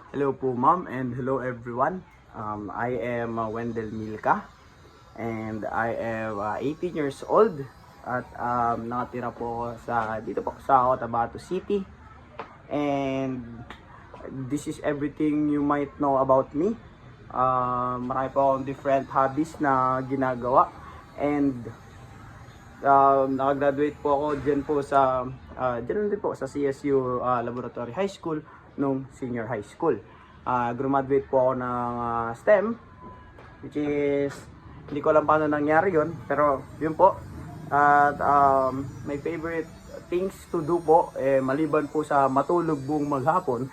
Hello po ma'am and hello everyone. I am Wendell Milka and I am 18 years old at nakatira po dito po sa Cotabato City, and this is everything you might know about me. Marami po akong different hobbies na ginagawa, and nakagraduate po ako dyan po dyan din po sa CSU Laboratory High School nung senior high school. Graduate po ako ng STEM, which is hindi ko alam paano nangyari yun, pero yun po. At my favorite things to do po, maliban po sa matulog buong maghapon,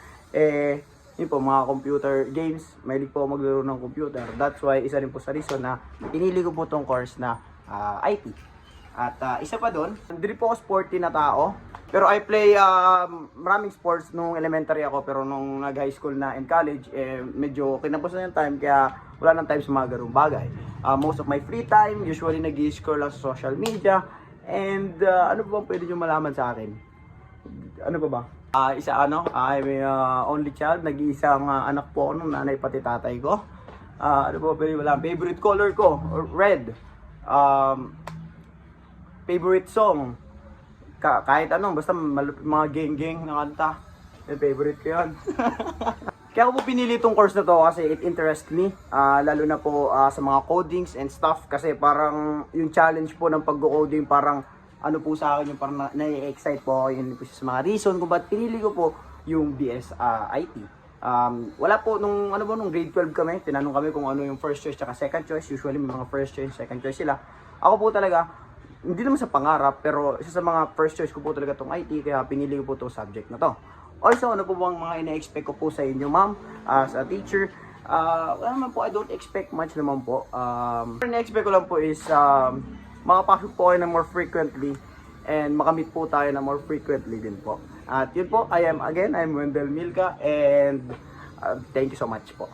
yun po, mga computer games. Mahilig po ako maglaro ng computer. That's why isa rin po sa reason na pinili ko po tong course na IT. At isa pa doon, hindi po ako sporty na tao. Pero I play maraming sports nung elementary ako, pero nung nag-high school na and college, medyo kinapos na yung time, kaya wala nang time sa mga ganung bagay. Most of my free time, usually nag-i-scroll lang sa social media. And ano pa bang pwede nyo malaman sa akin? Ano pa ba? I'm only child, nag-iisang anak po ako ng nanay pati tatay ko. Ano pa pwede malaman? Favorite color ko, red. Favorite song, kahit anong, basta mga geng-geng na kanta, favorite ko yun. Kaya ako po pinili itong course na to kasi it interests me, lalo na po sa mga codings and stuff, kasi parang yung challenge po ng pag-coding, parang ano po sa akin, yung parang na-excite po ako, yun po sa mga reason kung ba't pinili ko po yung BS IT. Wala po, nung grade 12 kami, tinanong kami kung ano yung first choice at second choice. Usually may mga first choice, second choice sila. Ako po talaga, hindi naman sa pangarap, pero isa sa mga first choice ko po talaga itong IT, kaya pinili ko po itong subject na to. Also, ano po bang mga ina-expect ko po sa inyo, ma'am, as a teacher? Wala naman po, I don't expect much naman po. Ina-expect ko lang po is makapasok po kayo na more frequently and makamit po tayo na more frequently din po. At yun po, I'm Wendell Milka, and thank you so much po.